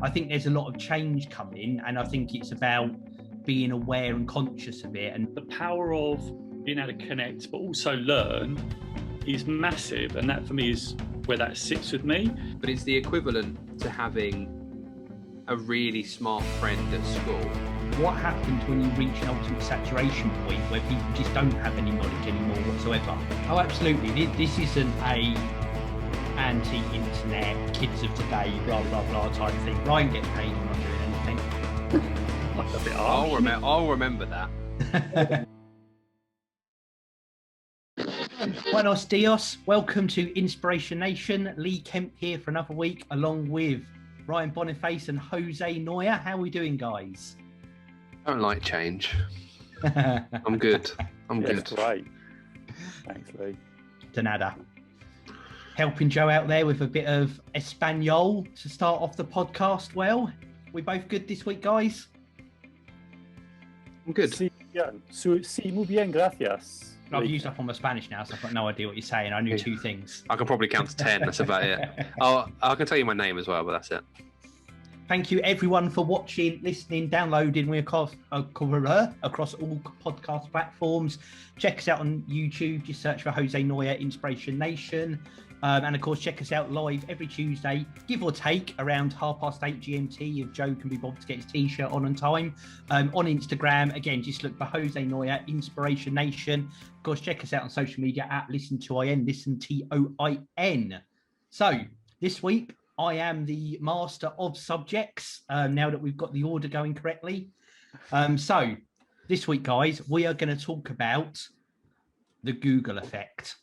I think there's a lot of change coming, and I think it's about being aware and conscious of it. And the power of being able to connect, but also learn, is massive. And that for me is where that sits with me. But it's the equivalent to having a really smart friend at school. What happens when you reach an ultimate saturation point where people just don't have any knowledge anymore whatsoever? Oh, absolutely. This isn't a anti-internet, kids of today, blah, blah, blah type thing. Ryan gets paid for not doing anything. Like a bit harsh. I'll remember that. Buenos dias. Welcome to Inspiration Nation. Lee Kemp here for another week, along with Ryan Boniface and Jose Noya. How are we doing, guys? I don't like change. I'm good. I'm good. That's great. Thanks, Lee. De nada. Helping Joe out there with a bit of Espanol to start off the podcast. Well, we both good this week, guys? I'm good. Sí, muy bien, gracias. I've used up on my Spanish now, so I've got no idea what you're saying. I knew two things. I can probably count to 10. That's about it. I can tell you my name as well, but that's it. Thank you, everyone, for watching, listening, downloading. We're across all podcast platforms. Check us out on YouTube. Just search for Jose Noya, Inspiration Nation. And, of course, check us out live every Tuesday, give or take, around 8:30 GMT, if Joe can be bothered to get his T-shirt on time. On Instagram, again, just look for Jose Noya, Inspiration Nation. Of course, check us out on social media at Listen2IN, Listen2IN. So, this week, I am the master of subjects, now that we've got the order going correctly. So, this week, guys, we are going to talk about the Google effect.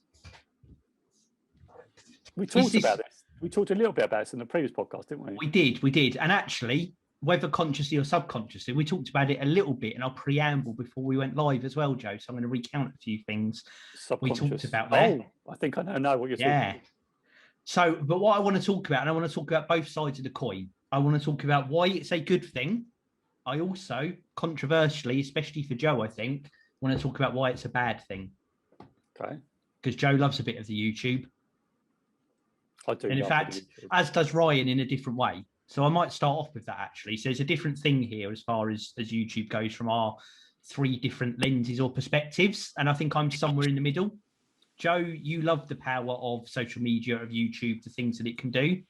We talked about this. We talked a little bit about this in the previous podcast, didn't we? We did. And actually, whether consciously or subconsciously, we talked about it a little bit in our preamble before we went live as well, Joe. So I'm going to recount a few things we talked about there. Oh, I think I know what you're talking about. So, but what I want to talk about, and I want to talk about both sides of the coin. I want to talk about why it's a good thing. I also, controversially, especially for Joe, I think, want to talk about why it's a bad thing. Okay. Because Joe loves a bit of the YouTube. I do. And in fact, as does Ryan in a different way. So I might start off with that, actually. So there's a different thing here as far as YouTube goes from our three different lenses or perspectives. And I think I'm somewhere in the middle. Joe, you love the power of social media, of YouTube, the things that it can do.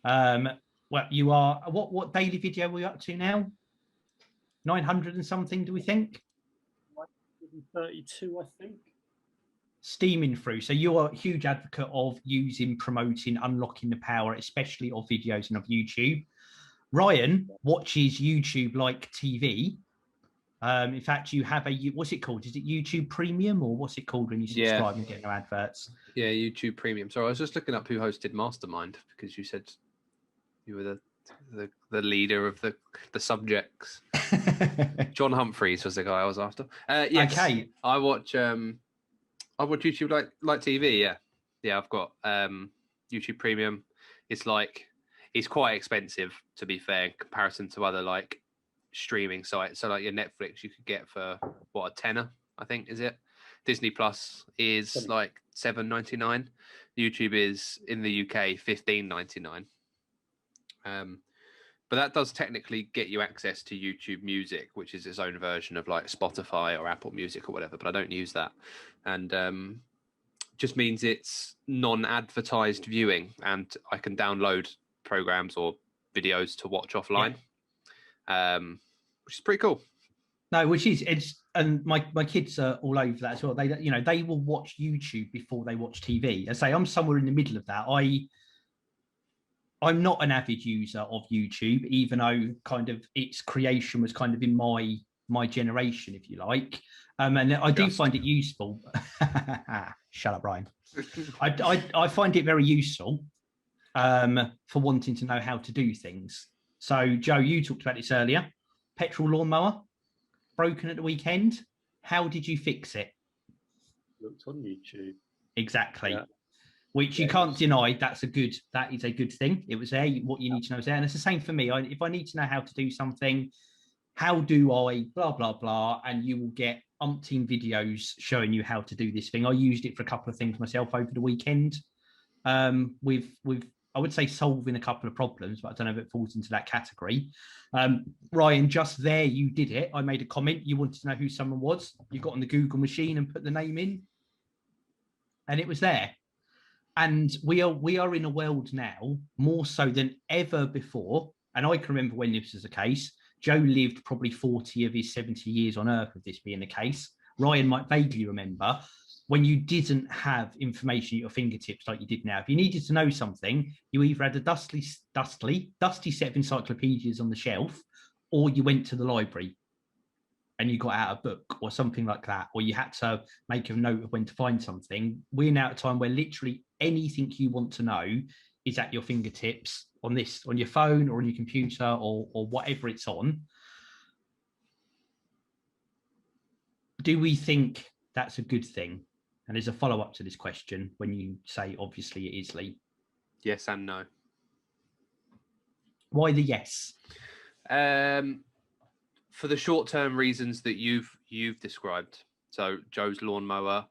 Well, you are, what daily video are we up to now? 900 and something, do we think? 132, I think. Steaming through. So you're a huge advocate of using, promoting, unlocking the power, especially of videos and of YouTube. Ryan watches YouTube like TV. In fact, you have what's it called? Is it YouTube Premium, or what's it called when you subscribe and get no adverts? Yeah, YouTube Premium. So I was just looking up who hosted Mastermind, because you said you were the leader of the subjects. John Humphreys was the guy I was after. Yes, okay. I watch YouTube like TV. Yeah. I've got YouTube Premium. It's quite expensive, to be fair, in comparison to other like streaming sites. So like your Netflix, you could get for a tenner, I think, is it? Disney Plus is like $7.99. YouTube is in the UK $15.99. But that does technically get you access to YouTube Music, which is its own version of like Spotify or Apple Music or whatever, but I don't use that. And just means it's non-advertised viewing, and I can download programs or videos to watch offline, which is pretty cool. No, and my kids are all over that as well. They will watch YouTube before they watch TV. I say I'm somewhere in the middle of that. I'm not an avid user of YouTube, even though kind of its creation was kind of in my generation, if you like. And I do find it useful. Shut up, Ryan. I find it very useful for wanting to know how to do things. So, Joe, you talked about this earlier. Petrol lawnmower, broken at the weekend. How did you fix it? Looked on YouTube. Exactly. Yeah. Which you can't deny. That is a good thing. It was there. What you need to know is there. And it's the same for me. If I need to know how to do something, how do I blah, blah, blah, and you will get umpteen videos showing you how to do this thing. I used it for a couple of things myself over the weekend with I would say solving a couple of problems, but I don't know if it falls into that category. Ryan, just there, you did it. I made a comment. You wanted to know who someone was. You got on the Google machine and put the name in, and it was there. And we are in a world now more so than ever before. And I can remember when this was the case. Joe lived probably 40 of his 70 years on Earth with this being the case. Ryan might vaguely remember when you didn't have information at your fingertips like you did now. If you needed to know something, you either had a dusty set of encyclopedias on the shelf, or you went to the library and you got out a book or something like that, or you had to make a note of when to find something. We're now at a time where literally anything you want to know is at your fingertips on your phone or on your computer or whatever it's on. Do we think that's a good thing? And there's a follow-up to this question when you say, obviously, it is, Lee. Yes and no. Why the yes? For the short-term reasons that you've described. So Joe's lawnmower.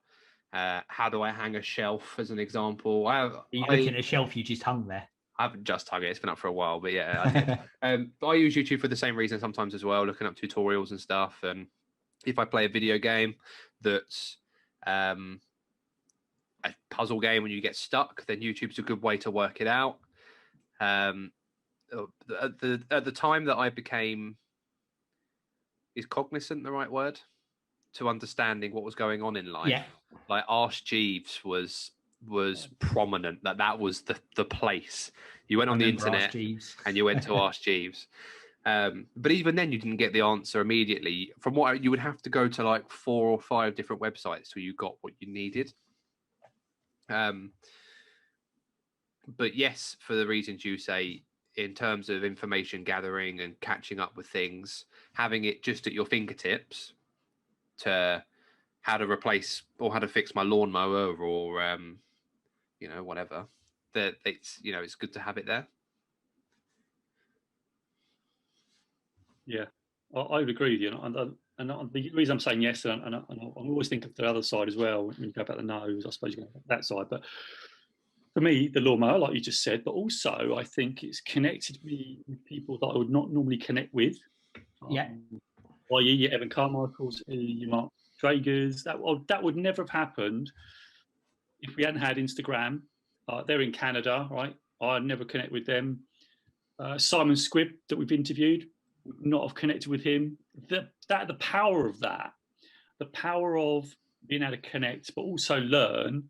How do I hang a shelf, as an example? Are you looking at a shelf you just hung there? I haven't just hung it. It's been up for a while, but yeah. But I use YouTube for the same reason sometimes as well, looking up tutorials and stuff. And if I play a video game that's a puzzle game when you get stuck, then YouTube's a good way to work it out. At the time that I became, is cognizant the right word, to understanding what was going on in life? Yeah. Like Ask Jeeves was prominent. That was the place. You went on the internet and you went to Ask Jeeves. But even then, you didn't get the answer immediately. From what you would have to go to like 4 or 5 different websites till you got what you needed. But yes, for the reasons you say, in terms of information gathering and catching up with things, having it just at your fingertips to how to replace or how to fix my lawnmower or whatever, that it's good to have it there. Yeah, I would agree with you. And the reason I'm saying yes, and I always think of the other side as well. When you go about the no's, I suppose you go about that side. But for me, the lawnmower, like you just said, but also I think it's connected me with people that I would not normally connect with. Yeah. i.e. your Evan Carmichaels, your Mark Dragers. That would never have happened if we hadn't had Instagram. They're in Canada, right? I'd never connect with them. Simon Squibb that we've interviewed, would not have connected with him. The power of that, the power of being able to connect, but also learn,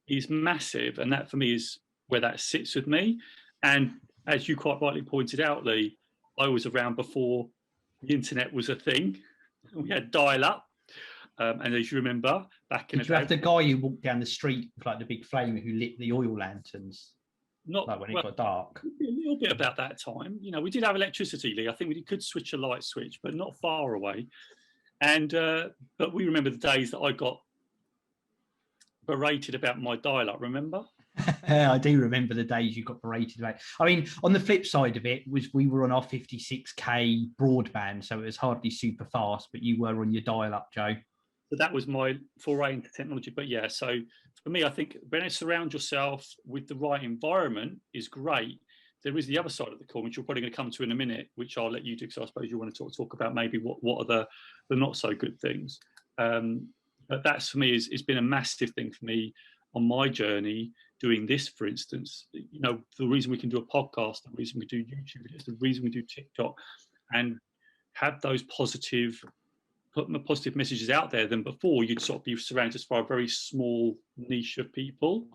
is massive. And that for me is where that sits with me. And as you quite rightly pointed out, Lee, I was around before the internet was a thing. We had dial-up. And as you remember, back in the day... Did you have the guy who walked down the street with like the big flame who lit the oil lanterns? Not like when it got dark. A little bit about that time. We did have electricity, Lee. I think we could switch a light switch, but not far away. And but we remember the days that I got berated about my dial-up, remember? I do remember the days you got berated about. I mean, on the flip side of it was we were on our 56k broadband, so it was hardly super fast, but you were on your dial-up, Joe. So that was my foray into technology. But yeah, so for me, I think when you surround yourself with the right environment is great. There is the other side of the coin, which you're probably going to come to in a minute, which I'll let you do, because I suppose you want to talk about maybe what are the not so good things. But that's for me has been a massive thing for me on my journey doing this, for instance. The reason we can do a podcast, the reason we do YouTube videos, the reason we do TikTok, and have those put the positive messages out there than before. You'd sort of be surrounded by a very small niche of people.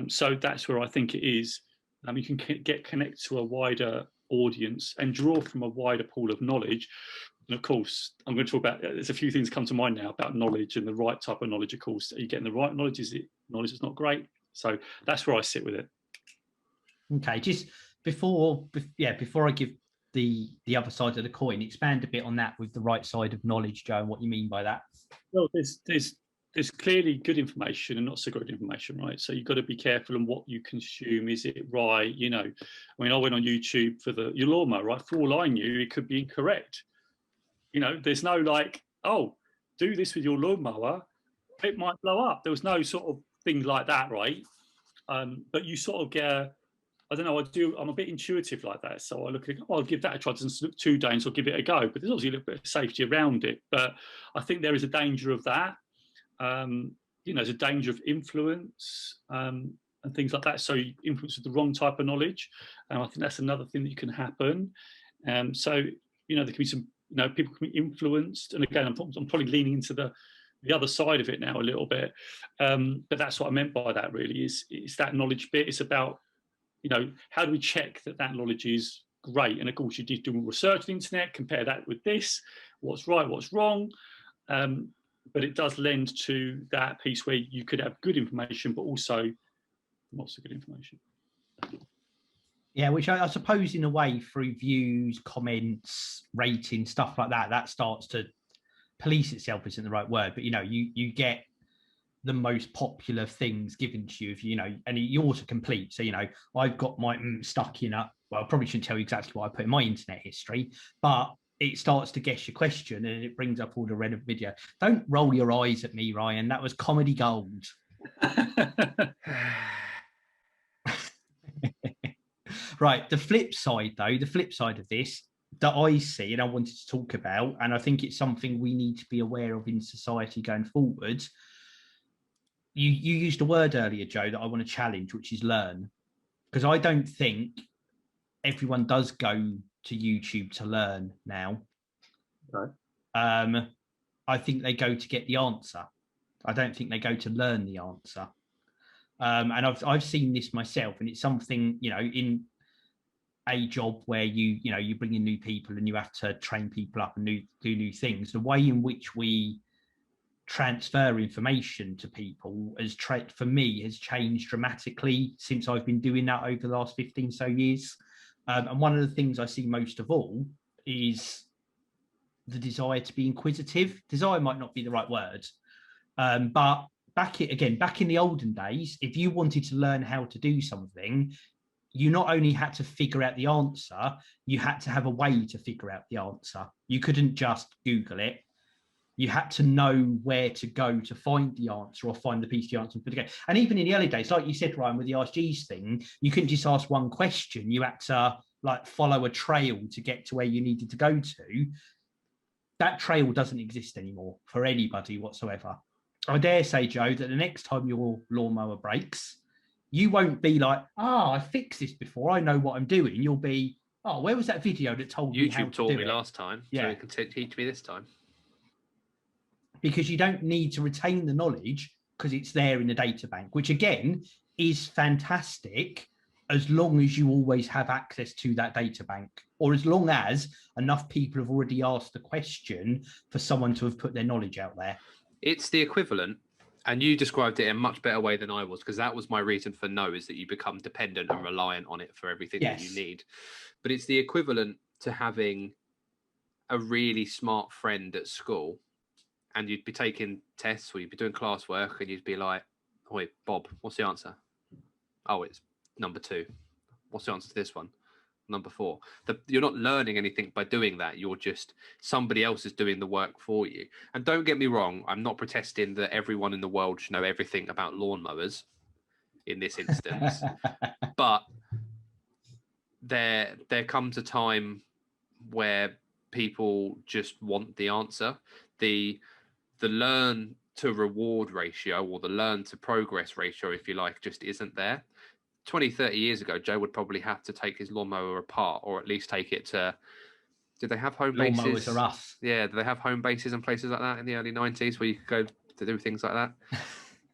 So that's where I think it is. You can get connected to a wider audience and draw from a wider pool of knowledge. And of course, I'm going to talk about, there's a few things come to mind now about knowledge and the right type of knowledge. Of course, are you getting the right knowledge? Is it knowledge that's not great? So that's where I sit with it. Okay, just before I give the other side of the coin, expand a bit on that with the right side of knowledge, Joe, and what you mean by that. Well, there's clearly good information and not so good information, right? So you've got to be careful on what you consume. Is it right? I went on YouTube for your lawnmower, right? For all I knew, it could be incorrect. There's no like, oh, do this with your lawnmower, it might blow up. There was no sort of thing like that, right? But you sort of get I don't know. I'm a bit intuitive like that. So I look at it, I'll give that a try. It doesn't look too dangerous, I'll give it a go. But there's obviously a little bit of safety around it. But I think there is a danger of that. There's a danger of influence and things like that. So you influence with the wrong type of knowledge. And I think that's another thing that can happen. So there can be some, people can be influenced. And again, I'm probably leaning into the other side of it now a little bit. But that's what I meant by that really is that knowledge bit. It's about, how do we check that knowledge is great? And of course, you did do research on the internet, compare that with this, what's right, what's wrong. But it does lend to that piece where you could have good information, but also not so good information. Yeah, which I suppose in a way through views, comments, ratings, stuff like that, that starts to police itself isn't the right word, but you get the most popular things given to you, and you auto complete. So, I've got my stuck in up. Well, I probably shouldn't tell you exactly what I put in my internet history, but it starts to guess your question and it brings up all the relevant video. Don't roll your eyes at me, Ryan. That was comedy gold. Right. The flip side of this that I see and I wanted to talk about, and I think it's something we need to be aware of in society going forward. You used a word earlier, Joe, that I want to challenge, which is learn. Because I don't think everyone does go to YouTube to learn now. Okay. I think they go to get the answer. I don't think they go to learn the answer. And I've seen this myself, and it's something, in a job where you bring in new people and you have to train people up and do new things. The way in which we transfer information to people for me has changed dramatically since I've been doing that over the last 15 so years. And one of the things I see most of all is the desire to be inquisitive. Desire might not be the right word, but back in the olden days, if you wanted to learn how to do something, you not only had to figure out the answer, you had to have a way to figure out the answer. You couldn't just Google it. You had to know where to go to find the answer or find the piece of the answer and put it together. And even in the early days, like you said, Ryan, with the Ask Jeeves thing, you couldn't just ask one question. You had to follow a trail to get to where you needed to go to. That trail doesn't exist anymore for anybody whatsoever. I dare say, Joe, that the next time your lawnmower breaks, you won't be like, I fixed this before, I know what I'm doing. You'll be, where was that video that told me how to do it? YouTube taught me last time, so you can teach me this time. Because you don't need to retain the knowledge because it's there in the data bank, which again is fantastic as long as you always have access to that data bank, or as long as enough people have already asked the question for someone to have put their knowledge out there. It's the equivalent, and you described it in a much better way than I was, because that was my reason for no, is that you become dependent and reliant on it for everything that you need. But it's the equivalent to having a really smart friend at school, and you'd be taking tests or you'd be doing classwork and you'd be like, "Oi, Bob, what's the answer?" "Oh, it's number 2. "What's the answer to this one?" "Number 4. You're not learning anything by doing that. You're just, somebody else is doing the work for you. And don't get me wrong, I'm not protesting that everyone in the world should know everything about lawnmowers in this instance. But there comes a time where people just want the answer. The learn to reward ratio, or the learn to progress ratio, if you like, just isn't there. 20, 30 years ago, Joe would probably have to take his lawnmower apart, or at least take it to, did they have home bases? Lawnmowers are us. Yeah, did they have home bases and places like that in the early 90s where you could go to do things like that?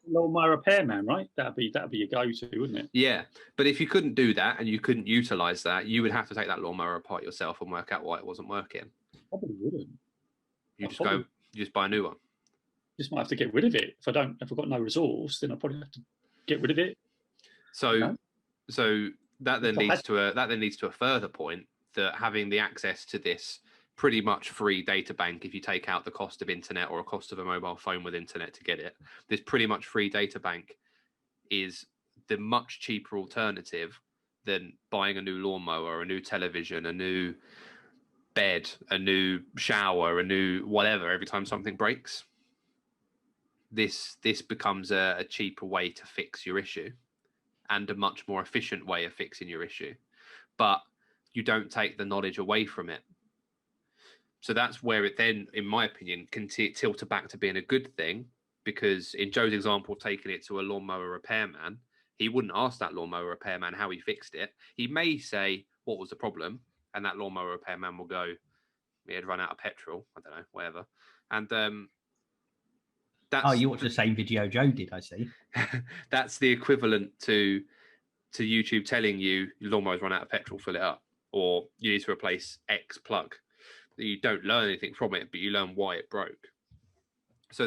Lawnmower repairman, right? That'd be your go-to, wouldn't it? Yeah, but if you couldn't do that and you couldn't utilize that, you would have to take that lawnmower apart yourself and work out why it wasn't working. Probably wouldn't. You just buy a new one. Just might have to get rid of it. If I've got no resource, then I'll probably have to get rid of it. So that then leads to a further point, that having the access to this pretty much free data bank, if you take out the cost of internet or a cost of a mobile phone with internet to get it, this pretty much free data bank is the much cheaper alternative than buying a new lawnmower, a new television, a new bed, a new shower, a new whatever every time something breaks. This becomes a cheaper way to fix your issue. and a much more efficient way of fixing your issue, but you don't take the knowledge away from it. So that's where it then, in my opinion, can tilt back to being a good thing, because in Joe's example of taking it to a lawnmower repairman, he wouldn't ask that lawnmower repairman how he fixed it. He may say, what was the problem? And that lawnmower repairman will go, he had run out of petrol. I don't know, whatever. And that's... you watched the same video Joe did, I see. That's the equivalent to YouTube telling you your lawnmower's run out of petrol, fill it up. Or you need to replace X plug. You don't learn anything from it, but you learn why it broke. So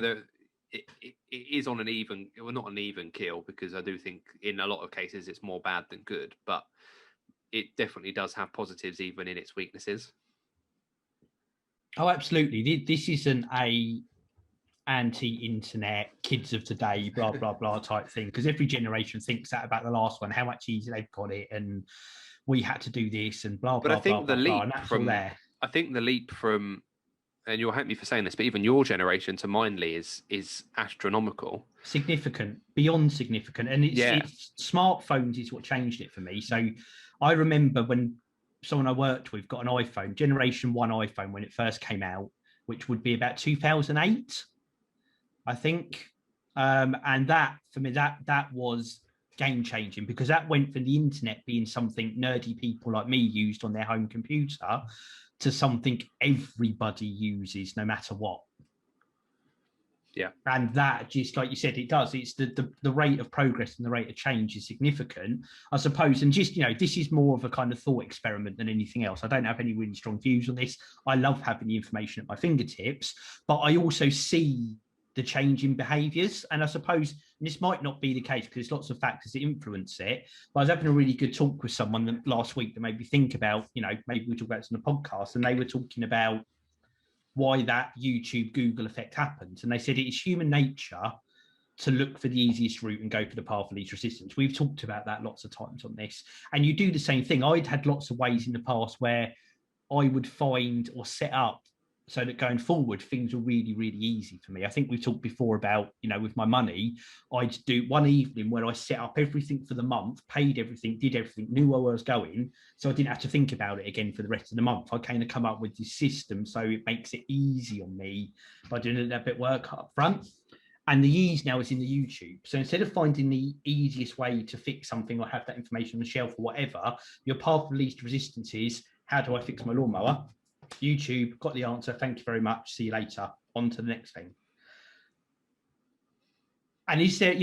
it is on an even, well, not an even keel, because I do think in a lot of cases it's more bad than good, but it definitely does have positives even in its weaknesses. Oh, absolutely. This isn't a anti-internet, kids of today, blah, blah, blah type thing, because every generation thinks that about the last one, how much easier they've got it, and we had to do this and blah, blah, blah, blah, blah, and that's all there. I think the leap from, and you'll hate me for saying this, but even your generation to mine, Lee, is astronomical. Significant, beyond significant. And it's smartphones is what changed it for me. So I remember when someone I worked with got an iPhone, generation 1 iPhone, when it first came out, which would be about 2008, I think. And that, for me, that was game changing, because that went from the internet being something nerdy people like me used on their home computer to something everybody uses no matter what. Yeah. And that, just like you said, it does. It's the rate of progress and the rate of change is significant, I suppose. And just, this is more of a kind of thought experiment than anything else. I don't have any really strong views on this. I love having the information at my fingertips, but I also see the change in behaviours. And I suppose, and this might not be the case because there's lots of factors that influence it, but I was having a really good talk with someone last week that made me think about, maybe we talk about this on the podcast, and they were talking about why that YouTube Google effect happens. And they said it is human nature to look for the easiest route and go for the path of least resistance. We've talked about that lots of times on this. And you do the same thing. I'd had lots of ways in the past where I would find or set up so that going forward, things were really, really easy for me. I think we've talked before about, with my money, I'd do one evening where I set up everything for the month, paid everything, did everything, knew where I was going. So I didn't have to think about it again for the rest of the month. I kind of come up with this system so it makes it easy on me by doing that bit of work up front. And the ease now is in the YouTube. So instead of finding the easiest way to fix something or have that information on the shelf or whatever, your path of least resistance is, how do I fix my lawnmower? YouTube, got the answer. Thank you very much. See you later. On to the next thing. And is there,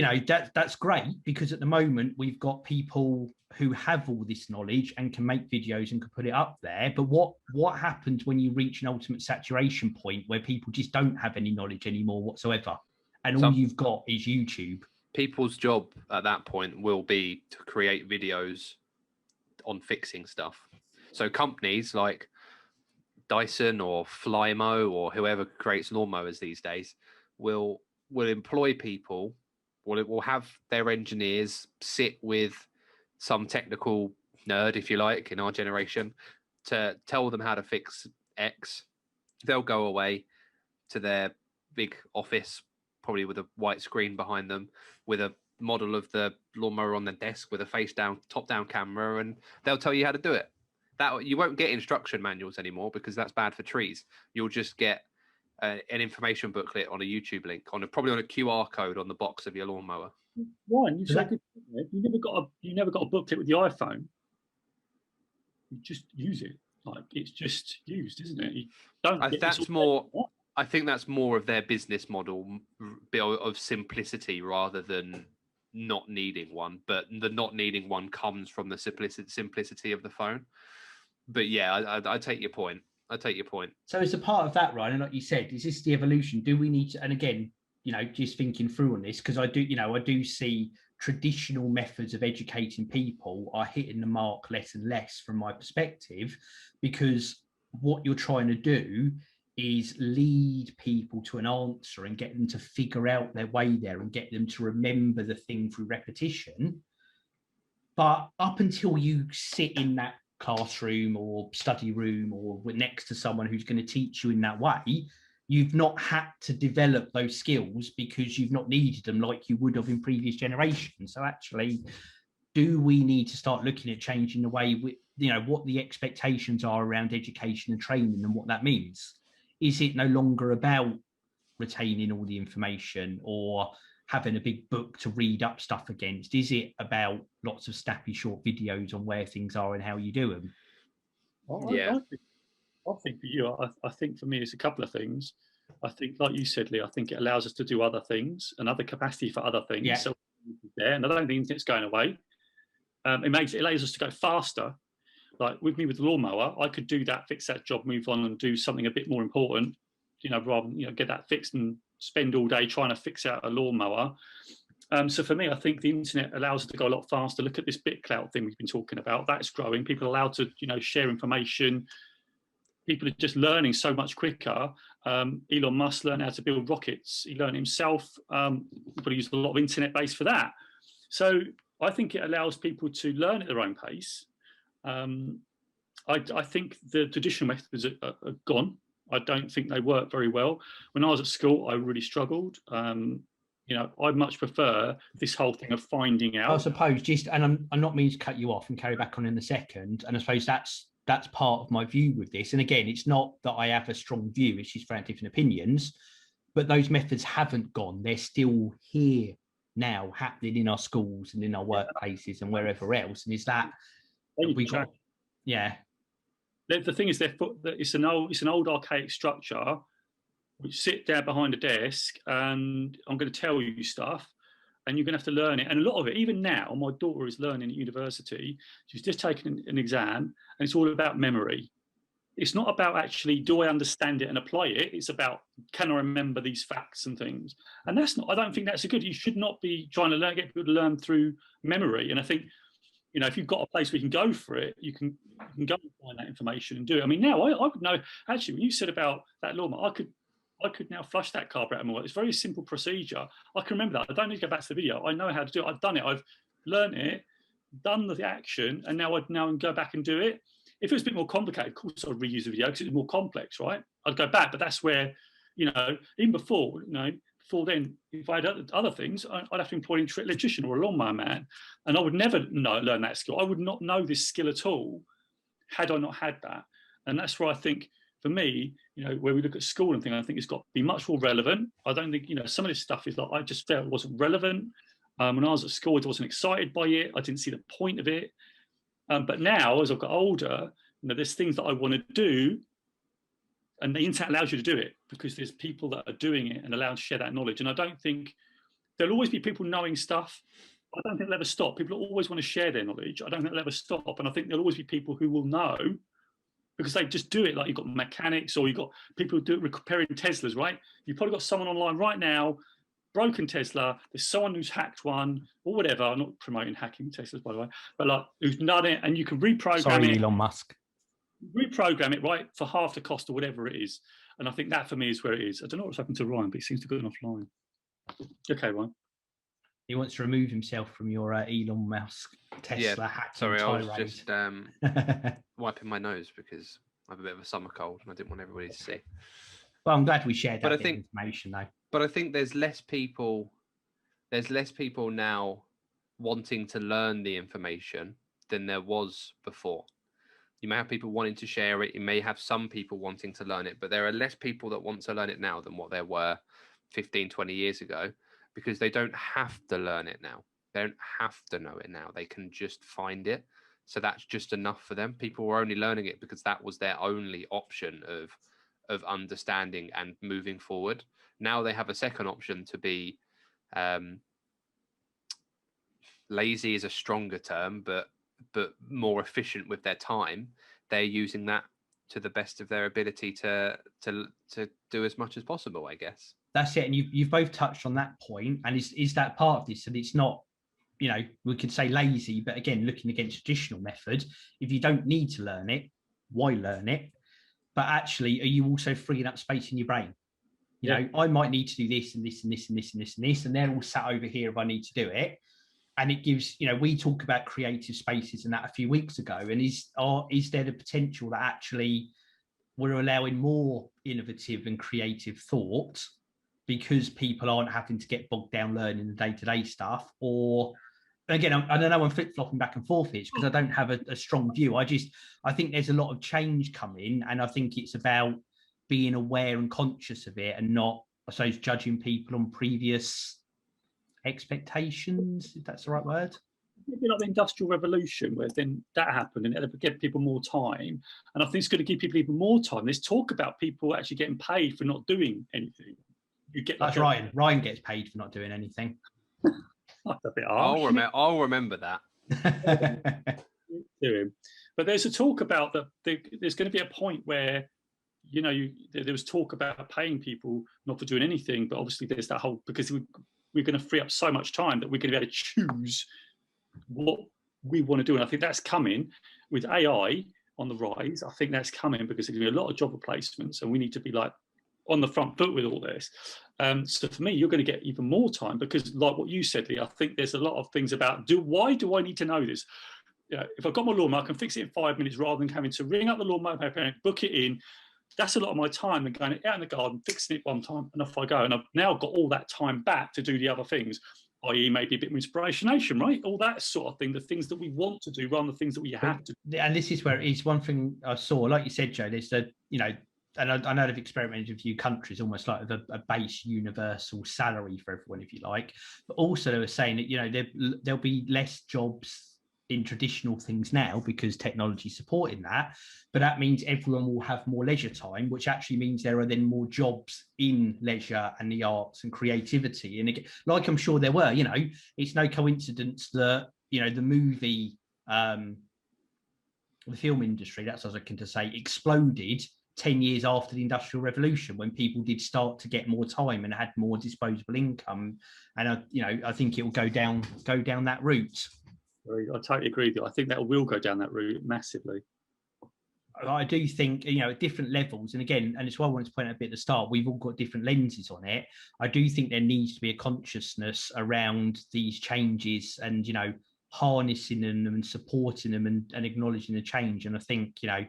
that's great, because at the moment we've got people who have all this knowledge and can make videos and can put it up there. But what happens when you reach an ultimate saturation point where people just don't have any knowledge anymore whatsoever, and all you've got is YouTube? People's job at that point will be to create videos on fixing stuff. So companies like Dyson or Flymo or whoever creates lawnmowers these days will employ people, will have their engineers sit with some technical nerd, if you like, in our generation, to tell them how to fix X. They'll go away to their big office, probably with a white screen behind them, with a model of the lawnmower on the desk with a face down, top down camera, and they'll tell you how to do it. That you won't get instruction manuals anymore, because that's bad for trees. You'll just get an information booklet on a YouTube link, probably on a QR code on the box of your lawnmower. Ryan, you never got a booklet with the iPhone. You just use it. Like, it's just used, isn't it? I think that's more of their business model of simplicity rather than not needing one. But the not needing one comes from the simplicity of the phone. But yeah, I take your point. So as a part of that, Ryan, and like you said, is this the evolution? Do we need to, and again, just thinking through on this, because I do see traditional methods of educating people are hitting the mark less and less from my perspective, because what you're trying to do is lead people to an answer and get them to figure out their way there and get them to remember the thing through repetition. But up until you sit in that classroom or study room or next to someone who's going to teach you in that way, you've not had to develop those skills because you've not needed them like you would have in previous generations. So actually, do we need to start looking at changing the way what the expectations are around education and training and what that means? Is it no longer about retaining all the information or having a big book to read up stuff against? Is it about lots of snappy short videos on where things are and how you do them? I think for you, I think for me, it's a couple of things. I think, like you said, Lee, I think it allows us to do other things, another capacity for other things. Yeah. So there, and I don't think it's going away. It allows us to go faster. Like with me with the lawnmower, I could do that, fix that job, move on, and do something a bit more important. Rather than get that fixed and spend all day trying to fix out a lawnmower. So for me, I think the internet allows us to go a lot faster. Look at this BitCloud thing we've been talking about. That's growing. People are allowed to, share information. People are just learning so much quicker. Elon Musk learned how to build rockets. He learned himself. People use a lot of internet base for that. So I think it allows people to learn at their own pace. I think the traditional methods are gone. I don't think they work very well. When I was at school, I really struggled. I much prefer this whole thing of finding out. I suppose and I'm not meaning to cut you off and carry back on in a second. And I suppose that's part of my view with this. And again, it's not that I have a strong view, it's just for different opinions, but those methods haven't gone. They're still here now, happening in our schools and in our workplaces and wherever else. And is that we got? Yeah. The thing is, it's an old archaic structure, which sit there behind a desk, and I'm going to tell you stuff, and you're going to have to learn it. And a lot of it, even now, my daughter is learning at university. She's just taken an exam, and it's all about memory. It's not about actually, do I understand it and apply it? It's about, can I remember these facts and things? And I don't think that's good. You should not be trying to get people to learn through memory. And I think, if you've got a place where you can go for it, you can go and find that information and do it. I mean, now I would know, actually, when you said about that lawnmower, I could now flush that carpet out more. It's a very simple procedure. I can remember that. I don't need to go back to the video. I know how to do it. I've done it. I've learned it, done the action, and now I'd go back and do it. If it was a bit more complicated, of course I'd reuse the video because it's more complex, right? I'd go back, but that's where, even before then, if I had other things, I'd have to employ an electrician or a lawnmower man, and I would never learn that skill. I would not know this skill at all had I not had that. And that's where I think, for me, where we look at school and things, I think it's got to be much more relevant. I don't think, some of this stuff is like, I just felt it wasn't relevant. When I was at school, I wasn't excited by it. I didn't see the point of it. But now, as I've got older, there's things that I want to do, and the internet allows you to do it because there's people that are doing it and allowed to share that knowledge. And I don't think there'll always be people knowing stuff. I don't think they'll ever stop. People always want to share their knowledge. I don't think they'll ever stop. And I think there'll always be people who will know because they just do it. Like you've got mechanics, or you've got people who do it repairing Teslas, right? You've probably got someone online right now, broken Tesla. There's someone who's hacked one or whatever. I'm not promoting hacking Teslas, by the way, but like who's done it, and you can reprogram it. Elon Musk. Reprogram it, right, for half the cost or whatever it is. And I think that for me is where it is. I don't know what's happened to Ryan, but he seems to have gone offline. Okay, Ryan. He wants to remove himself from your Elon Musk Tesla hack. Sorry, I was just wiping my nose because I have a bit of a summer cold and I didn't want everybody to see. Well, I'm glad we shared that information, though. But I think there's less people now wanting to learn the information than there was before. You may have people wanting to share it. You may have some people wanting to learn it, but there are less people that want to learn it now than what there were 15, 20 years ago, because they don't have to learn it now. They don't have to know it now. They can just find it. So that's just enough for them. People were only learning it because that was their only option of understanding and moving forward. Now they have a second option to be lazy is a stronger term, but more efficient with their time. They're using that to the best of their ability to do as much as possible, I guess. That's it. And you've both touched on that point. And is that part of this? And it's not, we could say lazy, but again, looking against traditional methods, if you don't need to learn it, why learn it? But actually, are you also freeing up space in your brain? I might need to do this and this and this and this and this and this, and they're all sat over here if I need to do it. And it gives, we talk about creative spaces and that a few weeks ago. And is there the potential that actually we're allowing more innovative and creative thought because people aren't having to get bogged down learning the day-to-day stuff? Or again, I don't know I'm flip-flopping back and forth here because I don't have a strong view. I think there's a lot of change coming, and I think it's about being aware and conscious of it, and not, I suppose, judging people on previous expectations, if that's the right word. Maybe like the Industrial Revolution, where then that happened and it gave people more time. And I think it's going to give people even more time. There's talk about people actually getting paid for not doing anything. You get like that's Ryan. Ryan gets paid for not doing anything. That's a bit harsh. I'll remember that. But there's a talk about that. There's going to be a point where, you know, there was talk about paying people not for doing anything, but obviously there's that whole, because we're going to free up so much time that we're going to be able to choose what we want to do. And I think that's coming with AI on the rise. I think that's coming because there's going to be a lot of job replacements, and we need to be like on the front foot with all this. So for me, you're going to get even more time because, like what you said, Lee, I think there's a lot of things about why do I need to know this? You know, if I've got my lawnmower, I can fix it in 5 minutes rather than having to ring up the lawnmower repair, book it in. That's a lot of my time and going out in the garden, fixing it one time, and off I go. And I've now got all that time back to do the other things, i.e. maybe a bit of InspirationNation, right? All that sort of thing, the things that we want to do rather than the things that we have to do. And this is where it's one thing I saw, like you said, Joe, there's the, you know, and I know they've experimented with a few countries, almost like a base universal salary for everyone, if you like. But also they were saying that, you know, there'll be less jobs in traditional things now because technology is supporting that. But that means everyone will have more leisure time, which actually means there are then more jobs in leisure and the arts and creativity. And again, like I'm sure there were, you know, it's no coincidence that, you know, the movie, the film industry, that's what I was looking to say, exploded 10 years after the Industrial Revolution, when people did start to get more time and had more disposable income. And you know, I think it will go down that route. I totally agree with you. I think that will go down that route massively. I do think, you know, at different levels, and again, and it's why I wanted to point out a bit at the start, we've all got different lenses on it. I do think there needs to be a consciousness around these changes and, you know, harnessing them and supporting them and acknowledging the change. And I think, you know,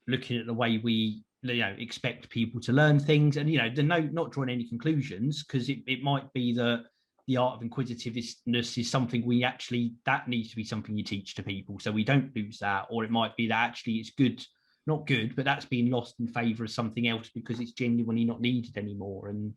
looking at the way we, you know, expect people to learn things, and, you know, not drawing any conclusions, because it might be that the art of inquisitiveness is something that needs to be something you teach to people so we don't lose that. Or it might be that actually it's good, not good, but that's been lost in favor of something else because it's genuinely not needed anymore. And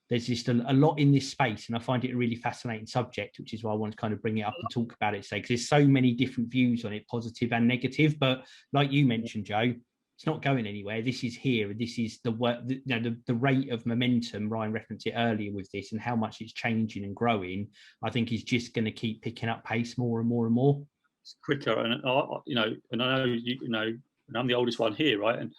there's just a lot in this space, and I find it a really fascinating subject, which is why I want to kind of bring it up and talk about it today, because there's so many different views on it, positive and negative. But like you mentioned, Joe, it's not going anywhere. This is here, and this is the work. You know, the rate of momentum. Ryan referenced it earlier with this, and how much it's changing and growing. I think is just going to keep picking up pace more and more and more. It's quicker, and you know, and I know you know, and I'm the oldest one here, right? And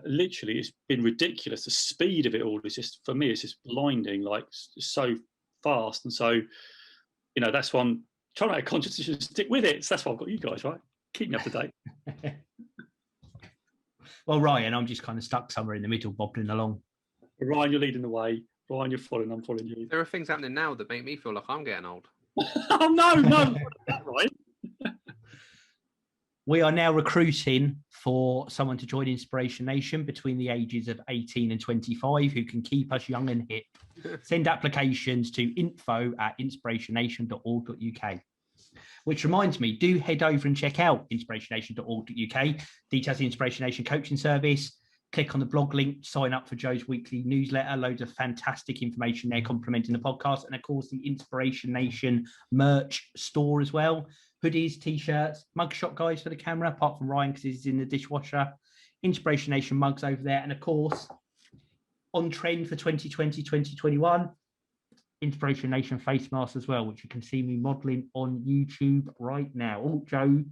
literally, it's been ridiculous. The speed of it all is just, for me, it's just blinding. Like, it's so fast, and so, you know, that's why I'm trying to make a conscious decision to stick with it. So that's why I've got you guys, right? Keep me up to date. Well, Ryan, I'm just kind of stuck somewhere in the middle, bobbling along. Ryan, you're leading the way. Ryan, you're following. I'm following you. There are things happening now that make me feel like I'm getting old. Oh no, right. We are now recruiting for someone to join Inspiration Nation between the ages of 18 and 25 who can keep us young and hip. Send applications to info@inspirationnation.org.uk. Which reminds me, do head over and check out inspirationnation.org.uk. Details of the Inspiration Nation coaching service. Click on the blog link, sign up for Joe's weekly newsletter. Loads of fantastic information there complementing the podcast. And of course, the Inspiration Nation merch store as well. Hoodies, t-shirts, mugshot guys for the camera, apart from Ryan because he's in the dishwasher. Inspiration Nation mugs over there. And of course, on trend for 2020, 2021, Inspiration Nation face mask as well, which you can see me modeling on YouTube right now. Oh, Joe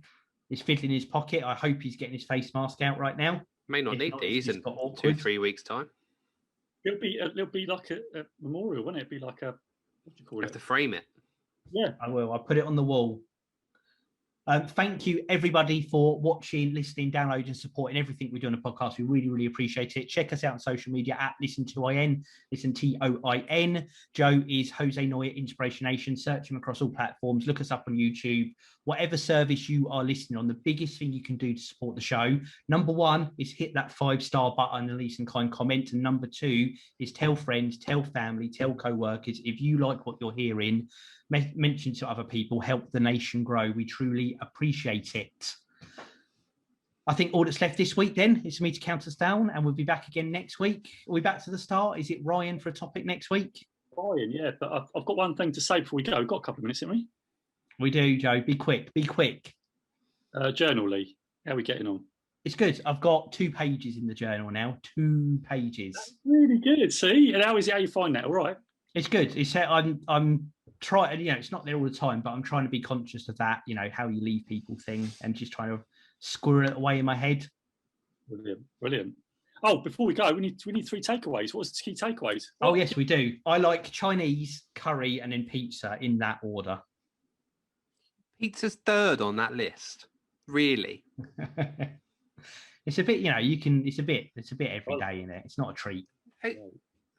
is fiddling his pocket. I hope he's getting his face mask out right now. May not need these in 2-3 weeks' time. It'll be like a memorial, won't it? It'll be like a, what do you call it? You have to frame it. Yeah, I will. I'll put it on the wall. Thank you, everybody, for watching, listening, downloading, supporting everything we do on the podcast. We really, really appreciate it. Check us out on social media at Listen2IN, Listen TOIN. Joe is Jose Noya Inspiration Nation. Search him across all platforms. Look us up on YouTube. whatever service you are listening on, the biggest thing you can do to support the show, number one is hit that 5-star button and leave some kind comment. And number two is tell friends, tell family, tell co-workers. If you like what you're hearing, mention to other people, help the nation grow. We truly appreciate it. I think all that's left this week then is for me to count us down, and we'll be back again next week. Are we back to the start? Is it Ryan for a topic next week? Ryan, yeah, but I've got one thing to say before we go. We've got a couple of minutes, haven't we? We do, Joe. Be quick. Be quick. Journal, Lee. How are we getting on? It's good. I've got 2 pages in the journal now. 2 pages. That's really good. See, and how you find that? All right. It's good. It's I'm trying. You know, it's not there all the time, but I'm trying to be conscious of that. You know, how you leave people thing, and just trying to squirrel it away in my head. Brilliant. Oh, before we go, we need 3 takeaways. What's the key takeaways? Oh yes, we do. I like Chinese, curry, and then pizza in that order. Pizza's third on that list. Really? It's a bit, you know, it's a bit every day in it. It's not a treat. Hey,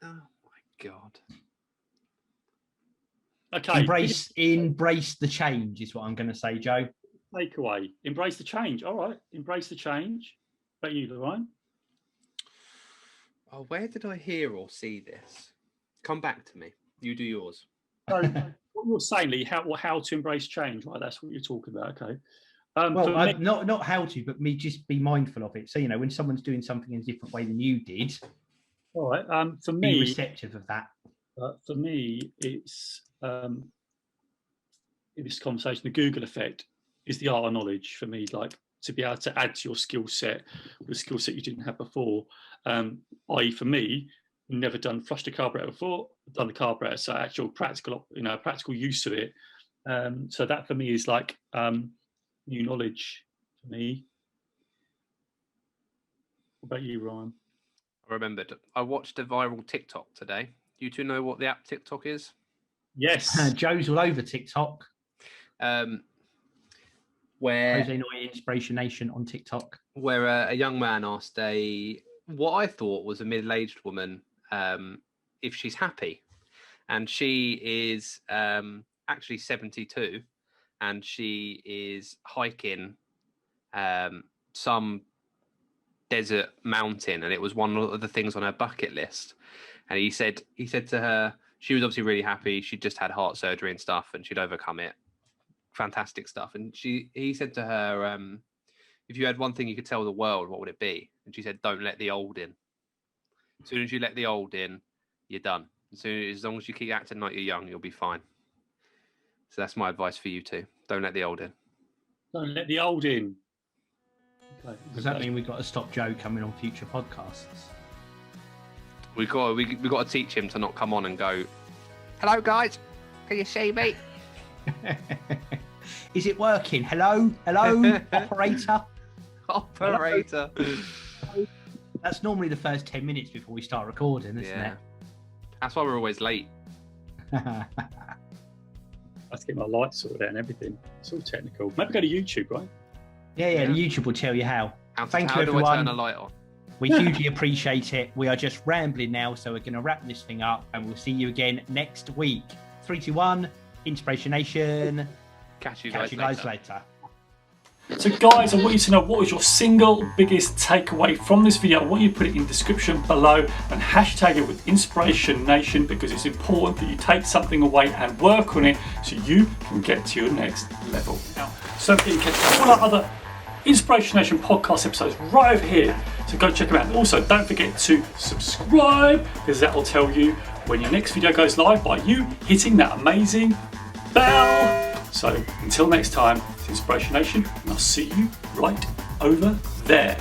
oh my God. Okay. Embrace the change is what I'm going to say, Joe. Takeaway. Embrace the change. All right. Embrace the change. About you, Lorraine? Oh, where did I hear or see this? Come back to me. You do yours. So, what you're saying, Lee, how to embrace change, right? That's what you're talking about, okay? Not how to, but me just be mindful of it. So, you know, when someone's doing something in a different way than you did, all right. For me, be receptive of that. For me, it's in this conversation, the Google effect is the art of knowledge for me. Like to be able to add to your skill set, the skill set you didn't have before. I.e., for me, never flushed a carburetor before, done the carburetor, so actual practical use of it. So that for me is like new knowledge for me. What about you, Ryan? I remembered. I watched a viral TikTok today. You two know what the app TikTok is? Yes. Joe's all over TikTok. Where Noya-Inspiration on TikTok. Where a young man asked what I thought was a middle-aged woman if she's happy. And she is actually 72. And she is hiking some desert mountain, and it was one of the things on her bucket list. And he said to her, she was obviously really happy. She'd just had heart surgery and stuff, and she'd overcome it. Fantastic stuff. And he said to her, if you had one thing you could tell the world, what would it be? And she said, don't let the old in. As soon as you let the old in, you're done. As long as you keep acting like you're young, you'll be fine. So that's my advice for you too. Don't let the old in. Don't let the old in. Okay. Does that mean we've got to stop Joe coming on future podcasts? We've got to teach him to not come on and go, hello guys, can you see me? Is it working? Hello, operator. Operator. That's normally the first 10 minutes before we start recording, isn't it? That's why we're always late. I have to get my lights sorted out and everything. It's all technical. Maybe go to YouTube, right? Yeah. YouTube will tell you how. Thank you, how everyone. do I turn a light on? We hugely appreciate it. We are just rambling now, so we're going to wrap this thing up, and we'll see you again next week. 3, 2, 1, InspirationNation. Catch you guys later. So guys, I want you to know what was your single biggest takeaway from this video. I want you to put it in the description below and hashtag it with InspirationNation, because it's important that you take something away and work on it so you can get to your next level. Now, so you can catch all our other Inspiration Nation podcast episodes right over here. So go check them out. Also, don't forget to subscribe, because that will tell you when your next video goes live by you hitting that amazing bell. So until next time, it's Inspiration Nation, and I'll see you right over there.